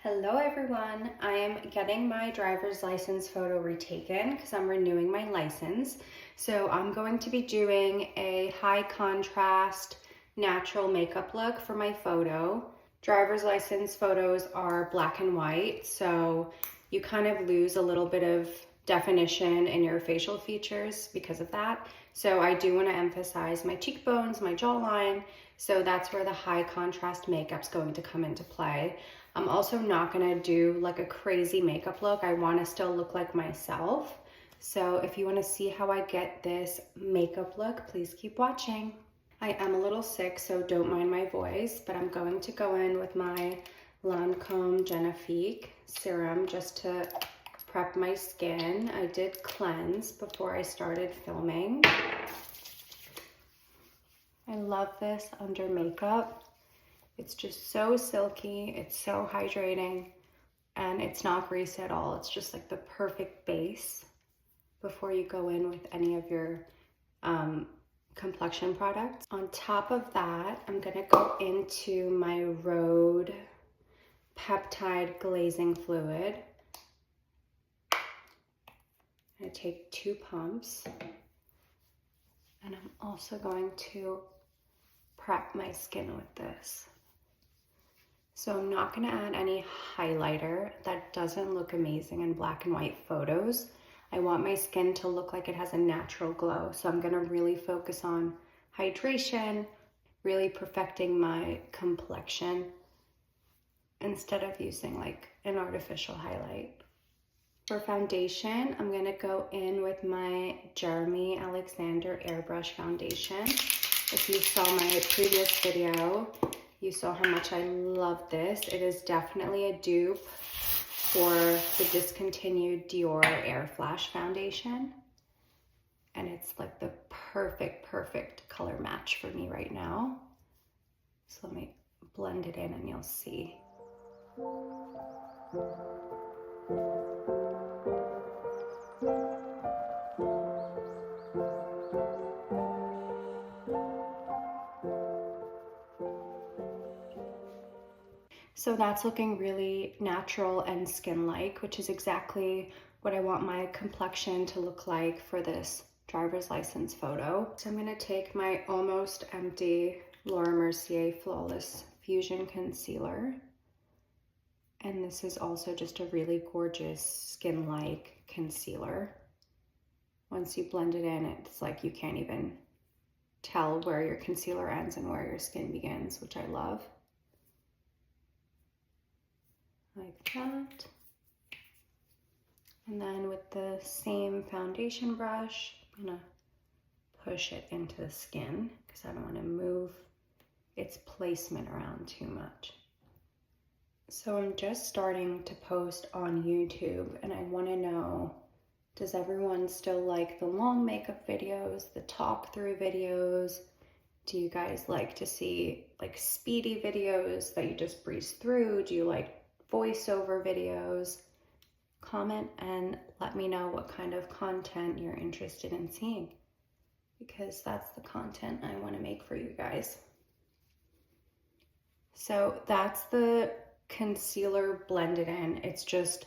Hello everyone, I am getting my driver's license photo retaken because I'm renewing my license. So I'm going to be doing a high contrast natural makeup look for my photo. Driver's license photos are black and white, so you kind of lose a little bit of definition in your facial features because of that. So I do want to emphasize my cheekbones, my jawline, so that's where the high contrast makeup's going to come into play. I'm also not gonna do like a crazy makeup look. I wanna still look like myself. So if you wanna see how I get this makeup look, please keep watching. I am a little sick, so don't mind my voice, but I'm going to go in with my Lancome Genifique serum just to prep my skin. I did cleanse before I started filming. I love this under makeup. It's just so silky, it's so hydrating, and it's not greasy at all. It's just like the perfect base before you go in with any of your complexion products. On top of that, I'm gonna go into my Rhode Peptide Glazing Fluid. I'm gonna take 2 pumps, and I'm also going to prep my skin with this. So I'm not gonna add any highlighter. That doesn't look amazing in black and white photos. I want my skin to look like it has a natural glow. So I'm gonna really focus on hydration, really perfecting my complexion instead of using like an artificial highlight. For foundation, I'm gonna go in with my Jeremy Alexander Airbrush Foundation. If you saw my previous video, you saw how much I love this. It is definitely a dupe for the discontinued Dior Air Flash foundation. And it's like the perfect color match for me right now. So let me blend it in and you'll see. So that's looking really natural and skin-like, which is exactly what I want my complexion to look like for this driver's license photo. So I'm gonna take my almost empty Laura Mercier Flawless Fusion Concealer. And this is also just a really gorgeous skin-like concealer. Once you blend it in, it's like you can't even tell where your concealer ends and where your skin begins, which I love. Like that. And then with the same foundation brush, I'm gonna push it into the skin because I don't want to move its placement around too much. So I'm just starting to post on YouTube and I want to know, does everyone still like the long makeup videos, the talk through videos? Do you guys like to see like speedy videos that you just breeze through? Do you like voiceover videos? Comment and let me know what kind of content you're interested in seeing, because that's the content I want to make for you guys. So that's the concealer blended in. It's just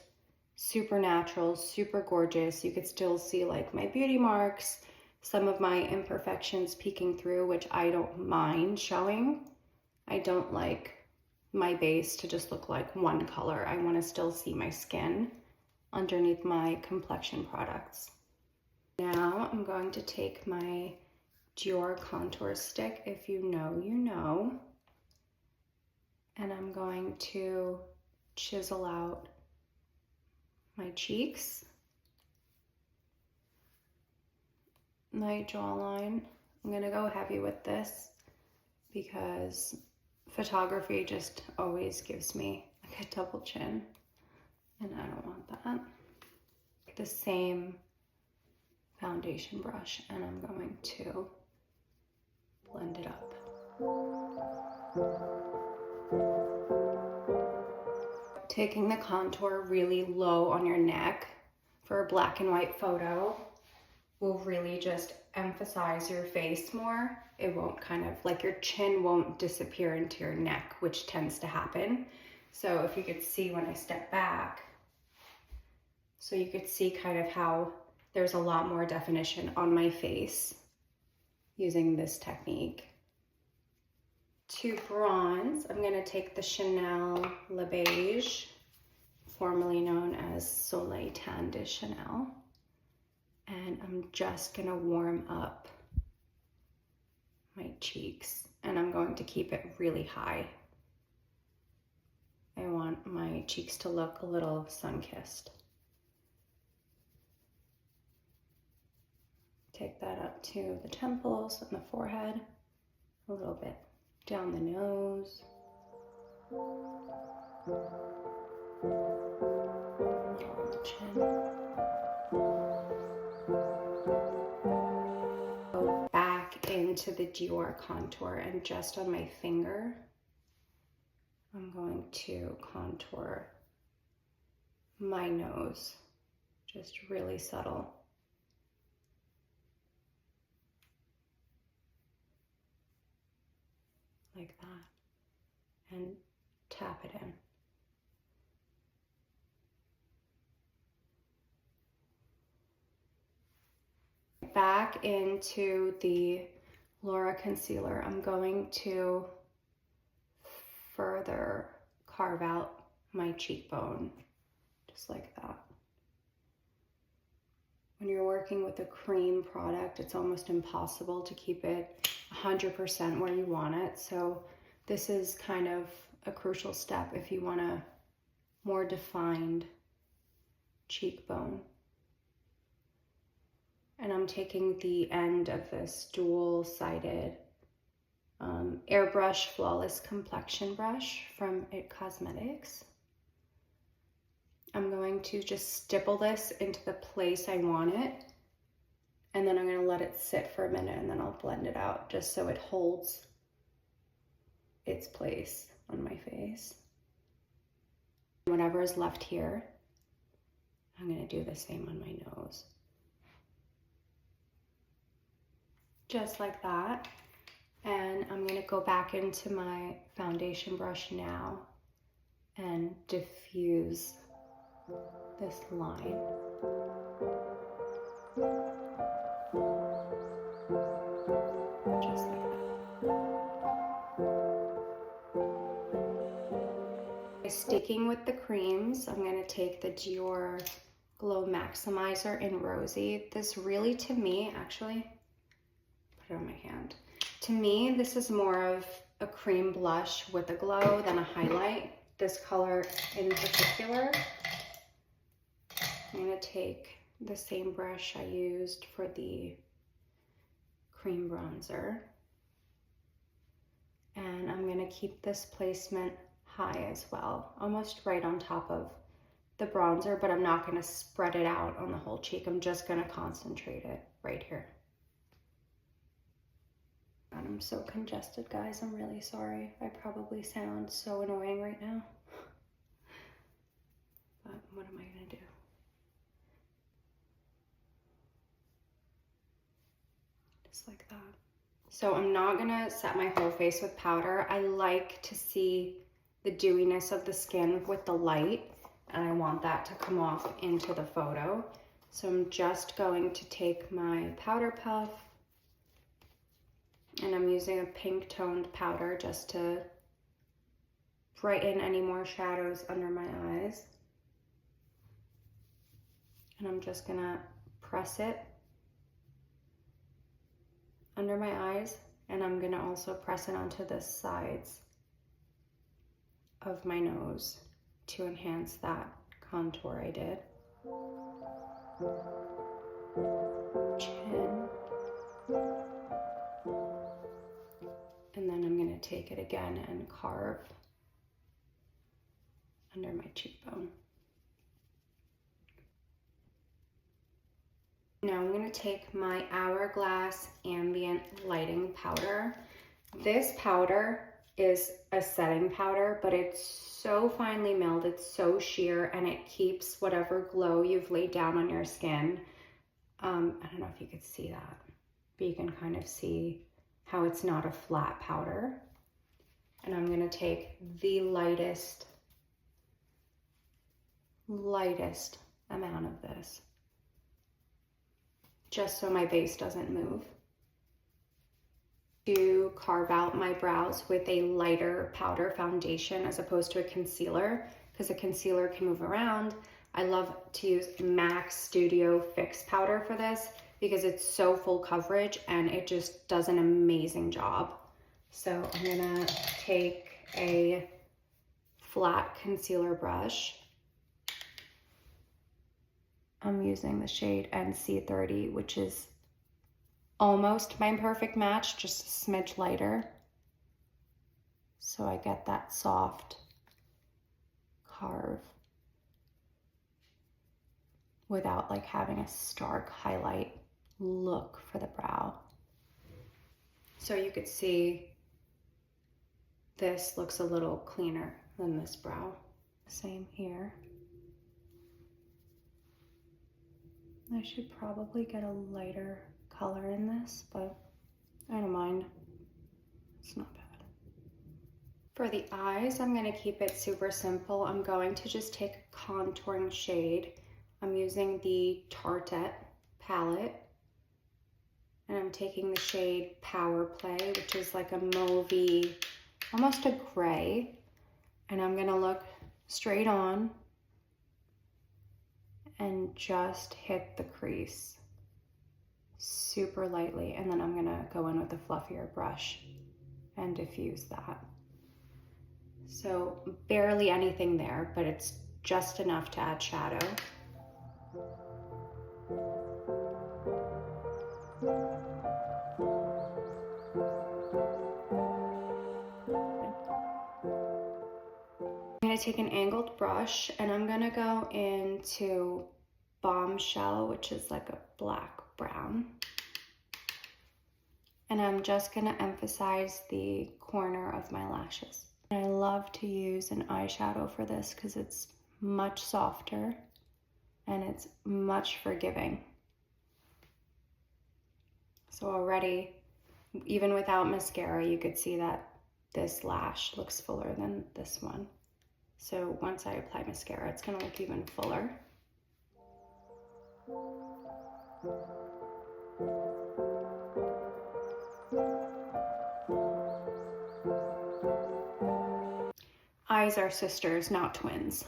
super natural, super gorgeous. You could still see like my beauty marks, some of my imperfections peeking through, which I don't mind showing. I don't like my base to just look like one color. I want to still see my skin underneath my complexion products. Now I'm going to take my Dior contour stick, if you know, you know, and I'm going to chisel out my cheeks, my jawline. I'm gonna go heavy with this because photography just always gives me like a double chin and I don't want that. The same foundation brush and I'm going to blend it up. Taking the contour really low on your neck for a black and white photo will really just emphasize your face more. It won't kind of like your chin won't disappear into your neck, which tends to happen. So if you could see when I step back, so you could see kind of how there's a lot more definition on my face using this technique. To bronze, I'm gonna take the Chanel Le Beige, formerly known as Soleil Tan de Chanel, and I'm just gonna warm up my cheeks, and I'm going to keep it really high. I want my cheeks to look a little sun-kissed. Take that up to the temples and the forehead, a little bit down the nose. On the chin. Go back into the Dior contour, and just on my finger, I'm going to contour my nose, just really subtle. Like that, and tap it in. Back into the Laura concealer, I'm going to further carve out my cheekbone, just like that. When you're working with a cream product, it's almost impossible to keep it 100% where you want it. So this is kind of a crucial step if you want a more defined cheekbone. And I'm taking the end of this dual-sided airbrush flawless complexion brush from It Cosmetics. I'm going to just stipple this into the place I want it, and then I'm going to let it sit for a minute, and then I'll blend it out just so it holds its place on my face. Whatever is left here, I'm going to do the same on my nose. Just like that. And I'm going to go back into my foundation brush now and diffuse this line. Just like that. Sticking with the creams, I'm going to take the Dior Glow Maximizer in Rosy. This really, to me, actually, put it on my hand. To me, this is more of a cream blush with a glow than a highlight. This color in particular. I'm going to take the same brush I used for the cream bronzer. And I'm going to keep this placement high as well, almost right on top of the bronzer, but I'm not going to spread it out on the whole cheek. I'm just going to concentrate it right here. And I'm so congested, guys. I'm really sorry. I probably sound so annoying right now. But what am I going to do? Just like that. So I'm not going to set my whole face with powder. I like to see the dewiness of the skin with the light, and I want that to come off into the photo. So I'm just going to take my powder puff, and I'm using a pink toned powder just to brighten any more shadows under my eyes. And I'm just gonna press it under my eyes, and I'm gonna also press it onto the sides of my nose to enhance that contour I did. Chin. And then I'm going to take it again and carve under my cheekbone. Now I'm going to take my Hourglass Ambient Lighting Powder. This powder is a setting powder, but it's so finely milled, it's so sheer, and it keeps whatever glow you've laid down on your skin. I don't know if you could see that, but you can kind of see how it's not a flat powder. And I'm going to take the lightest lightest amount of this, just so my base doesn't move. To carve out my brows with a lighter powder foundation as opposed to a concealer, because a concealer can move around. I love to use MAC Studio Fix powder for this because it's so full coverage and it just does an amazing job. So I'm gonna take a flat concealer brush. I'm using the shade NC30, which is almost my perfect match, just a smidge lighter. So I get that soft carve without like having a stark highlight look for the brow. So you could see this looks a little cleaner than this brow. Same here. I should probably get a lighter color in this, but I don't mind. It's not bad. For the eyes, I'm going to keep it super simple. I'm going to just take a contouring shade. I'm using the Tartet palette, and I'm taking the shade Power Play, which is like a mauvey, almost a gray, and I'm going to look straight on and just hit the crease super lightly, and then I'm gonna go in with a fluffier brush and diffuse that. So barely anything there, but it's just enough to add shadow. I'm gonna take an angled brush and I'm gonna go into Bombshell, which is like a black brown. And I'm just gonna emphasize the corner of my lashes. I love to use an eyeshadow for this because it's much softer and it's much forgiving. So already, even without mascara, you could see that this lash looks fuller than this one. So once I apply mascara, it's gonna look even fuller. Eyes are sisters, not twins.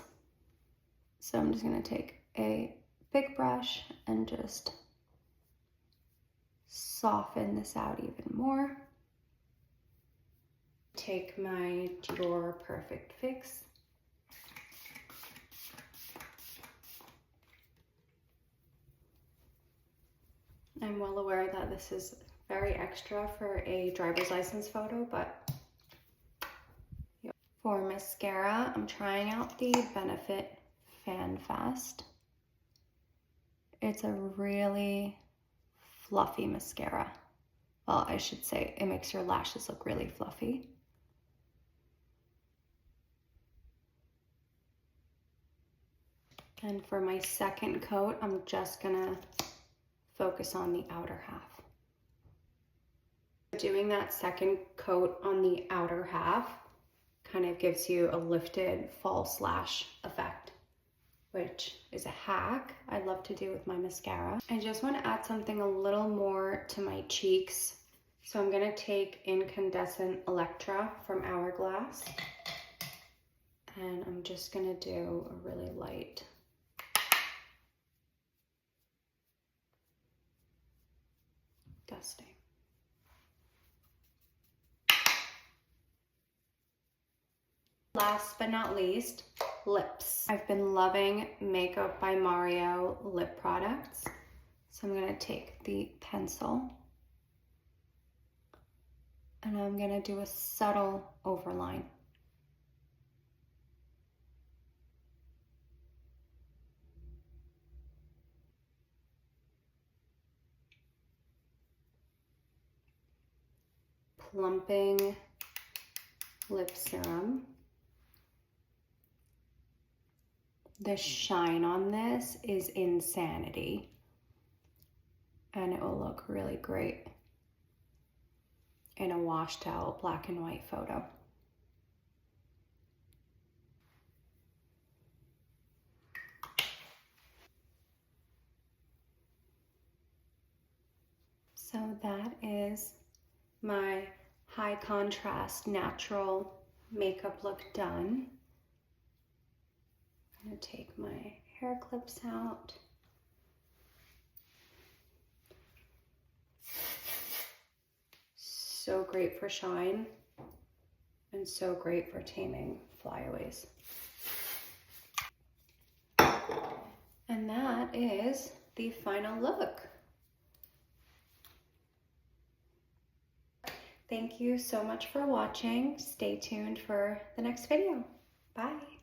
So I'm just gonna take a big brush and just soften this out even more. Take my Dior Perfect Fix. I'm well aware that this is very extra for a driver's license photo, but for mascara, I'm trying out the Benefit Fan Fast. It's a really fluffy mascara. Well, I should say it makes your lashes look really fluffy. And for my second coat, I'm just gonna focus on the outer half. Doing that second coat on the outer half kind of gives you a lifted false lash effect, which is a hack I love to do with my mascara. I just want to add something a little more to my cheeks. So I'm going to take Incandescent Electra from Hourglass, and I'm just going to do a really light dusting. Last but not least, lips. I've been loving Makeup by Mario lip products. So I'm gonna take the pencil and I'm gonna do a subtle overline. Plumping lip serum. The shine on this is insanity, and it will look really great in a washed out black and white photo. So that is my high contrast natural makeup look done. I'm gonna take my hair clips out. So great for shine and so great for taming flyaways. And that is the final look. Thank you so much for watching. Stay tuned for the next video. Bye.